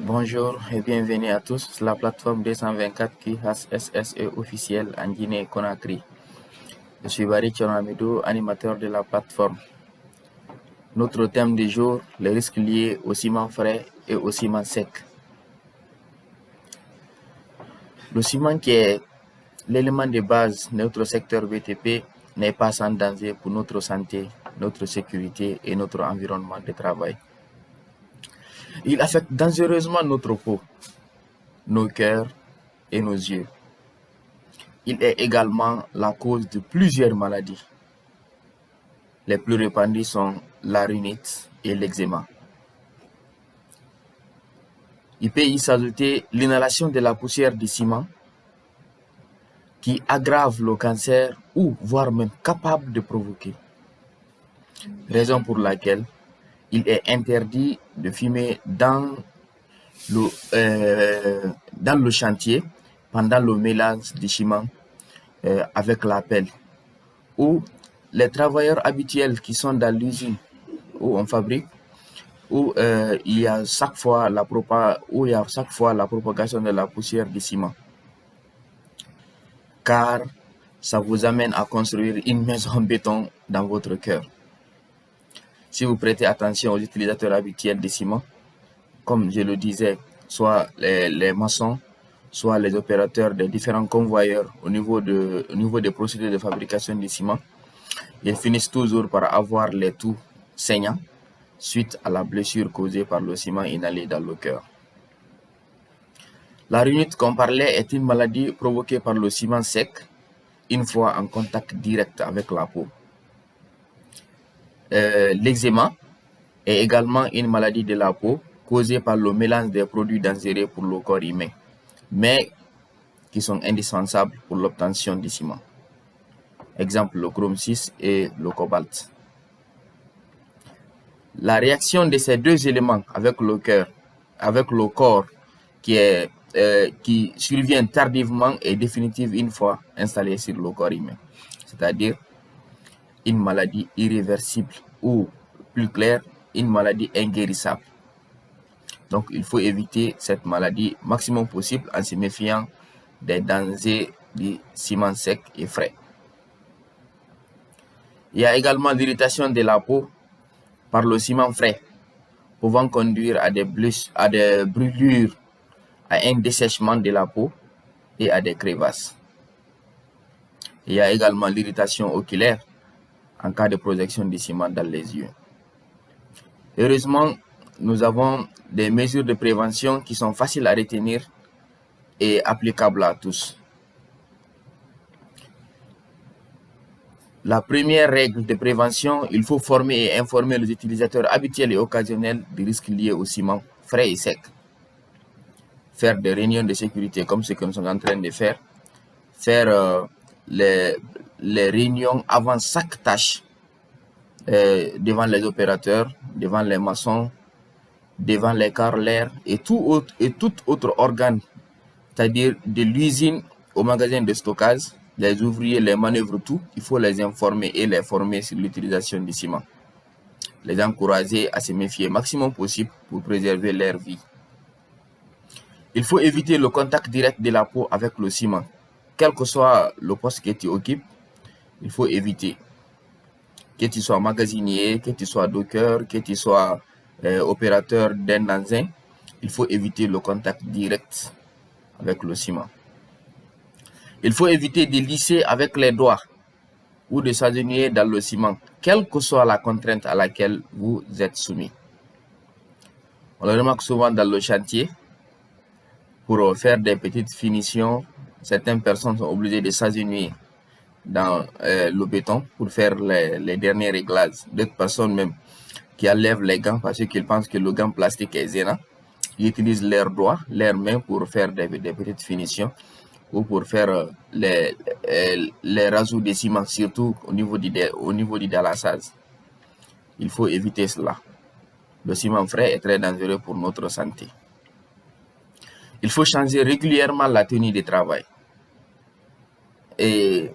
Bonjour et bienvenue à tous sur la plateforme 224 qui est officielle en Guinée-Conakry. Je suis Barry Tchonamidou, animateur de la plateforme. Notre thème du jour, les risques liés au ciment frais et au ciment sec. Le ciment qui est l'élément de base de notre secteur BTP n'est pas sans danger pour notre santé, notre sécurité et notre environnement de travail. Il affecte dangereusement notre peau, nos cœurs et nos yeux. Il est également la cause de plusieurs maladies. Les plus répandues sont la rhinite et l'eczéma. Il peut y s'ajouter l'inhalation de la poussière du ciment qui aggrave le cancer ou voire même capable de provoquer. Raison pour laquelle il est interdit de fumer dans le chantier pendant le mélange du ciment avec la pelle, ou les travailleurs habituels qui sont dans l'usine où on fabrique, où il y a chaque fois la propagation de la poussière du ciment, car ça vous amène à construire une maison en béton dans votre cœur. Si vous prêtez attention aux utilisateurs habituels du ciment, comme je le disais, soit les maçons, soit les opérateurs des différents convoyeurs au niveau des procédures de fabrication du ciment, ils finissent toujours par avoir les toux saignants suite à la blessure causée par le ciment inhalé dans le cœur. La rhinite qu'on parlait est une maladie provoquée par le ciment sec une fois en contact direct avec la peau. L'eczéma est également une maladie de la peau causée par le mélange des produits dangereux pour le corps humain, mais qui sont indispensables pour l'obtention du ciment. Exemple, le chrome 6 et le cobalt. La réaction de ces deux éléments avec le corps qui survient tardivement et définitive une fois installé sur le corps humain, c'est-à-dire une maladie irréversible ou, plus clair, une maladie inguérissable. Donc, il faut éviter cette maladie maximum possible en se méfiant des dangers du ciment sec et frais. Il y a également l'irritation de la peau par le ciment frais, pouvant conduire à des brûlures, à un dessèchement de la peau et à des crevasses. Il y a également l'irritation oculaire en cas de projection du ciment dans les yeux. Heureusement, nous avons des mesures de prévention qui sont faciles à retenir et applicables à tous. La première règle de prévention, il faut former et informer les utilisateurs habituels et occasionnels des risques liés au ciment frais et sec. Faire des réunions de sécurité comme ce que nous sommes en train de faire. Faire les réunions avant chaque tâche devant les opérateurs, devant les maçons, devant les carreleurs et tout autre organe, c'est-à-dire de l'usine au magasin de stockage, les ouvriers, les manœuvres, tout, il faut les informer et les former sur l'utilisation du ciment. Les encourager à se méfier maximum possible pour préserver leur vie. Il faut éviter le contact direct de la peau avec le ciment. Quel que soit le poste que tu occupes, il faut éviter. Que tu sois magasinier, que tu sois docker, que tu sois opérateur d'un engin, il faut éviter le contact direct avec le ciment. Il faut éviter de lisser avec les doigts ou de s'agenouiller dans le ciment, quelle que soit la contrainte à laquelle vous êtes soumis. On le remarque souvent dans le chantier. Pour faire des petites finitions, certaines personnes sont obligées de s'agenouiller dans le béton pour faire les derniers réglages. D'autres personnes même qui enlèvent les gants parce qu'ils pensent que le gant plastique est gênant. Ils utilisent leurs doigts, leurs mains pour faire des petites finitions ou pour faire les rajouts de ciment, surtout au niveau du dalassage. Il faut éviter cela. Le ciment frais est très dangereux pour notre santé. Il faut changer régulièrement la tenue de travail et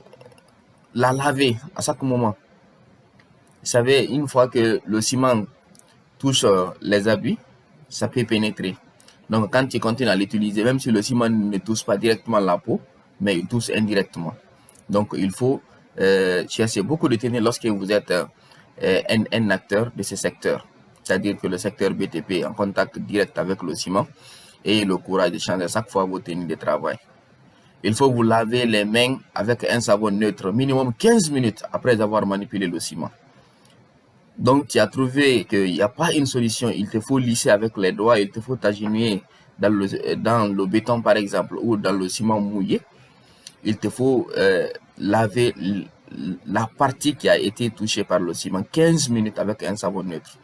la laver à chaque moment. Vous savez, une fois que le ciment touche les habits, ça peut pénétrer. Donc, quand ils continuent à l'utiliser, même si le ciment ne touche pas directement la peau, mais il touche indirectement. Donc, il faut chercher beaucoup de techniques lorsque vous êtes un acteur de ce secteur. C'est-à-dire que le secteur BTP est en contact direct avec le ciment et le courage de changer chaque fois vos tenues de travail. Il faut vous laver les mains avec un savon neutre, minimum 15 minutes après avoir manipulé le ciment. Donc, tu as trouvé qu'il n'y a pas une solution. Il te faut lisser avec les doigts, il te faut t'agenouiller dans le béton, par exemple, ou dans le ciment mouillé. Il te faut laver la partie qui a été touchée par le ciment 15 minutes avec un savon neutre.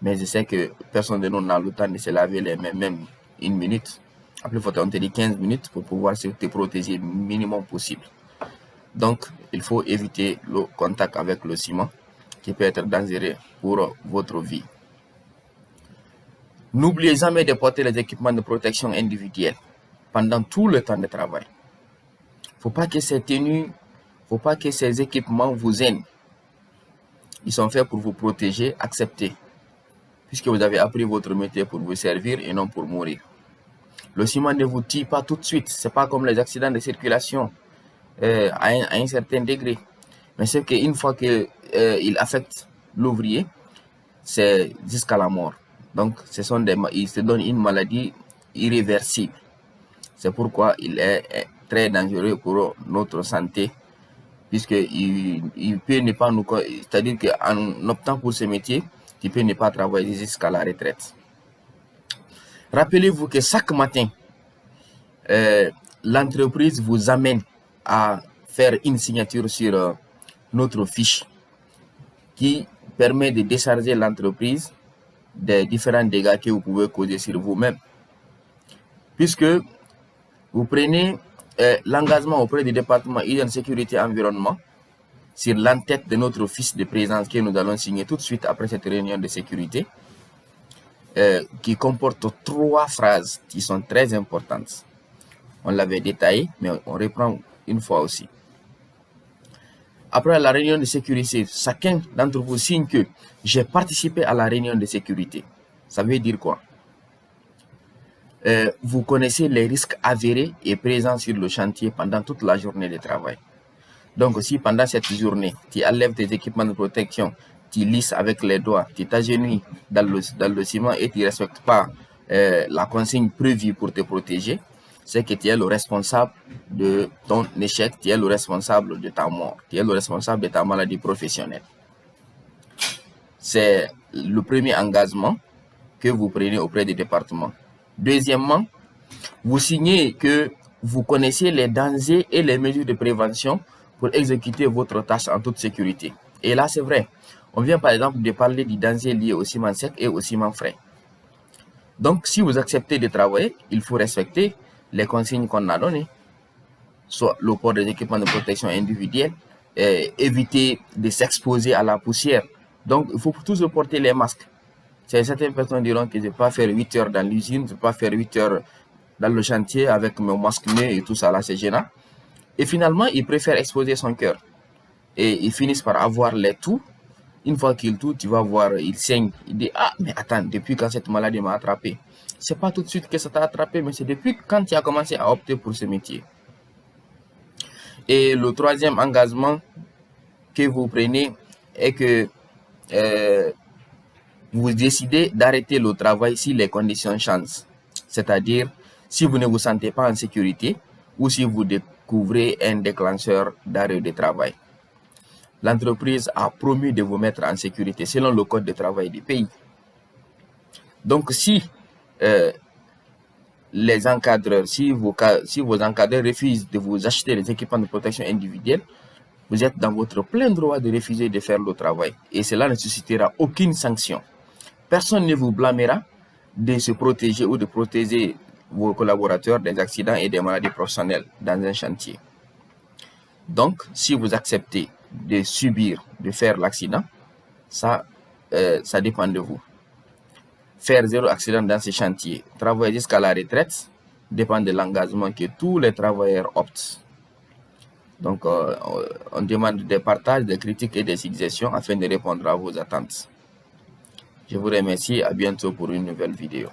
Mais je sais que personne de nous n'a le temps de se laver les mains, même une minute. Après, il faut te dire 15 minutes pour pouvoir se protéger le minimum possible. Donc, il faut éviter le contact avec le ciment qui peut être dangereux pour votre vie. N'oubliez jamais de porter les équipements de protection individuelle pendant tout le temps de travail. Faut pas que ces tenues, faut pas que ces équipements vous gênent. Ils sont faits pour vous protéger, acceptez. Puisque vous avez appris votre métier pour vous servir et non pour mourir. Le ciment ne vous tue pas tout de suite. C'est pas comme les accidents de circulation à un certain degré. Mais c'est qu'une fois qu'il affecte l'ouvrier, c'est jusqu'à la mort. Donc, il se donne une maladie irréversible. C'est pourquoi il est très dangereux pour notre santé, puisqu'il peut ne pas nous... C'est-à-dire qu'en optant pour ce métier, tu peux ne pas travailler jusqu'à la retraite. Rappelez-vous que chaque matin, l'entreprise vous amène à faire une signature sur notre fiche qui permet de décharger l'entreprise des différents dégâts que vous pouvez causer sur vous-même. Puisque vous prenez l'engagement auprès du département hygiène, sécurité, environnement sur l'entête de notre fiche de présence que nous allons signer tout de suite après cette réunion de sécurité, qui comporte 3 phrases qui sont très importantes. On l'avait détaillé, mais on reprend une fois aussi. Après la réunion de sécurité, chacun d'entre vous signe que j'ai participé à la réunion de sécurité. Ça veut dire quoi? Vous connaissez les risques avérés et présents sur le chantier pendant toute la journée de travail. Donc, si pendant cette journée, tu enlèves tes équipements de protection, tu lisses avec les doigts, tu t'agenouilles dans le ciment et tu ne respectes pas la consigne prévue pour te protéger, c'est que tu es le responsable de ton échec, tu es le responsable de ta mort, tu es le responsable de ta maladie professionnelle. C'est le premier engagement que vous prenez auprès du département. Deuxièmement, vous signez que vous connaissez les dangers et les mesures de prévention pour exécuter votre tâche en toute sécurité. Et là, c'est vrai. On vient par exemple de parler du danger lié au ciment sec et au ciment frais. Donc, si vous acceptez de travailler, il faut respecter les consignes qu'on a données, soit le port des équipements de protection individuelle, éviter de s'exposer à la poussière. Donc, il faut toujours porter les masques. Certaines personnes diront que je ne vais pas faire 8 heures dans l'usine, je ne vais pas faire 8 heures dans le chantier avec mon masque nez et tout ça, là, c'est gênant. Et finalement, ils préfèrent exposer son cœur. Et ils finissent par avoir les toux. Une fois qu'il toux, tu vas voir, il saigne. Il dit, ah, mais attends, depuis quand cette maladie m'a attrapé? C'est pas tout de suite que ça t'a attrapé, mais c'est depuis quand tu as commencé à opter pour ce métier. Et le troisième engagement que vous prenez est que vous décidez d'arrêter le travail si les conditions changent. C'est-à-dire, si vous ne vous sentez pas en sécurité ou si vous découvrez un déclencheur d'arrêt de travail. L'entreprise a promis de vous mettre en sécurité selon le code de travail du pays. Donc, si les encadreurs, si vos encadreurs refusent de vous acheter les équipements de protection individuelle, vous êtes dans votre plein droit de refuser de faire le travail. Et cela ne suscitera aucune sanction. Personne ne vous blâmera de se protéger ou de protéger vos collaborateurs des accidents et des maladies professionnelles dans un chantier. Donc, si vous acceptez de subir, de faire l'accident, ça dépend de vous. Faire 0 accident dans ce chantier, travailler jusqu'à la retraite, dépend de l'engagement que tous les travailleurs optent. Donc, on demande des partages, des critiques et des suggestions afin de répondre à vos attentes. Je vous remercie, à bientôt pour une nouvelle vidéo.